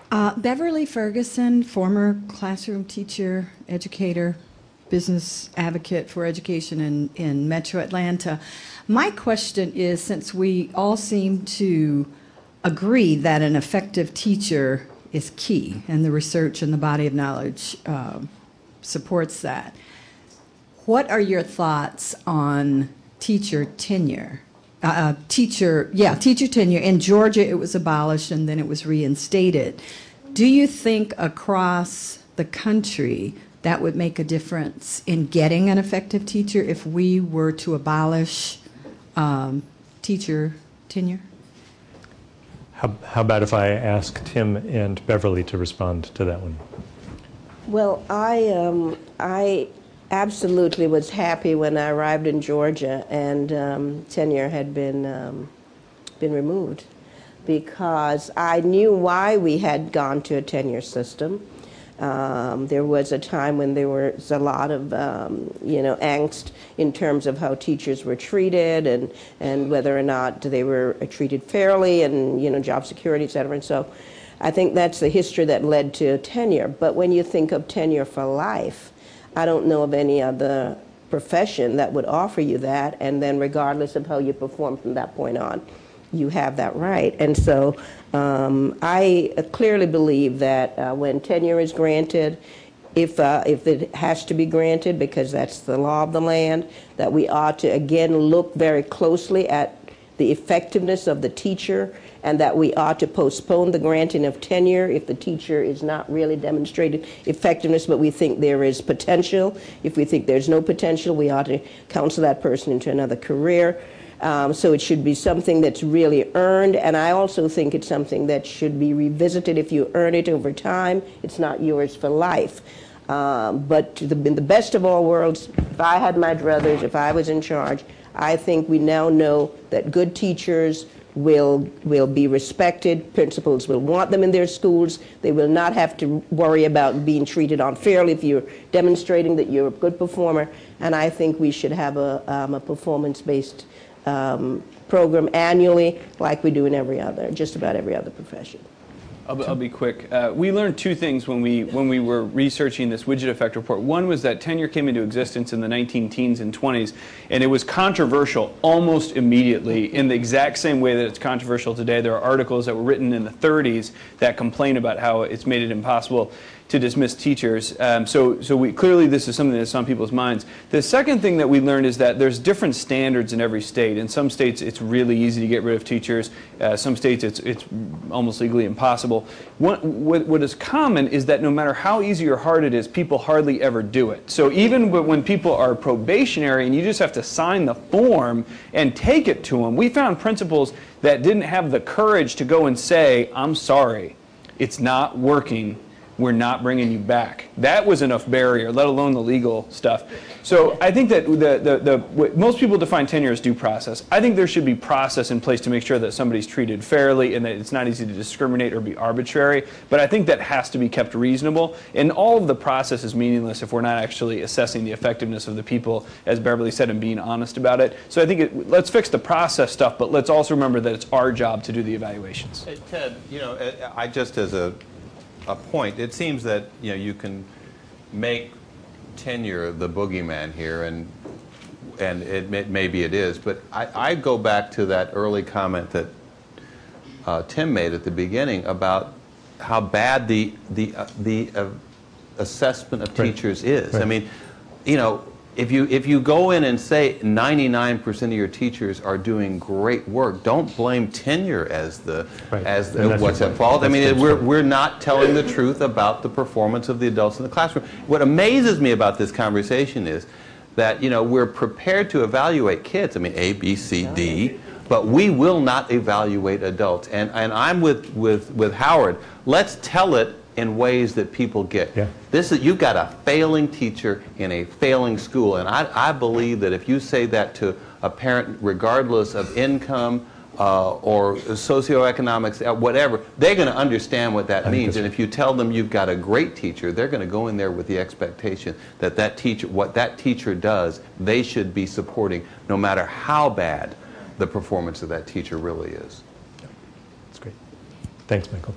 Beverly Ferguson, former classroom teacher, educator, business advocate for education in Metro Atlanta. My question is, since we all seem to agree that an effective teacher is key, and the research and the body of knowledge supports that, what are your thoughts on teacher tenure? Teacher tenure. In Georgia, it was abolished and then it was reinstated. Do you think across the country that would make a difference in getting an effective teacher if we were to abolish teacher tenure? How about if I ask Tim and Beverly to respond to that one? Well, I absolutely was happy when I arrived in Georgia and tenure had been removed, because I knew why we had gone to a tenure system. There was a time when there was a lot of angst in terms of how teachers were treated and whether or not they were treated fairly, and job security, et cetera. And so I think that's the history that led to tenure. But when you think of tenure for life, I don't know of any other profession that would offer you that, and then regardless of how you perform from that point on, you have that right. And so I clearly believe that when tenure is granted, if it has to be granted because that's the law of the land, that we ought to again look very closely at the effectiveness of the teacher, and that we ought to postpone the granting of tenure if the teacher is not really demonstrating effectiveness, but we think there is potential. If we think there's no potential, we ought to counsel that person into another career. So it should be something that's really earned, and I also think it's something that should be revisited. If you earn it over time, it's not yours for life. But in the best of all worlds, if I had my druthers, if I was in charge, I think we now know that good teachers will be respected. Principals will want them in their schools. They will not have to worry about being treated unfairly if you're demonstrating that you're a good performer. And I think we should have a performance-based program annually, like we do in just about every other profession. I'll be quick. We learned two things when we were researching this widget effect report. One was that tenure came into existence in the 19-teens and 20s, and it was controversial almost immediately in the exact same way that it's controversial today. There are articles that were written in the 30s that complain about how it's made it impossible to dismiss teachers. So clearly this is something that's on people's minds. The second thing that we learned is that there's different standards in every state. In some states it's really easy to get rid of teachers. Some states it's almost legally impossible. What is common is that no matter how easy or hard it is, people hardly ever do it. So even when people are probationary and you just have to sign the form and take it to them, we found principals that didn't have the courage to go and say, I'm sorry, it's not working. We're not bringing you back. That was enough barrier, let alone the legal stuff. So I think that most people define tenure as due process. I think there should be process in place to make sure that somebody's treated fairly and that it's not easy to discriminate or be arbitrary. But I think that has to be kept reasonable. And all of the process is meaningless if we're not actually assessing the effectiveness of the people, as Beverly said, and being honest about it. So I think let's fix the process stuff, but let's also remember that it's our job to do the evaluations. Hey, Ted, I just as a point, it seems that you can make tenure the boogeyman here, and maybe it is, but I go back to that early comment that Tim made at the beginning about how bad the assessment of teachers is. Right. I mean, if you go in and say 99% of your teachers are doing great work, don't blame tenure as what's at fault. I mean, we're not telling the truth about the performance of the adults in the classroom. What amazes me about this conversation is that we're prepared to evaluate kids. I mean, A, B, C, D, but we will not evaluate adults. And I'm with Howard. Let's tell it in ways that people get. Yeah. You've got a failing teacher in a failing school, and I believe that if you say that to a parent, regardless of income or socioeconomics, whatever, they're going to understand what that means. And if you tell them you've got a great teacher, they're going to go in there with the expectation that what that teacher does, they should be supporting, no matter how bad the performance of that teacher really is. That's great. Thanks, Michael.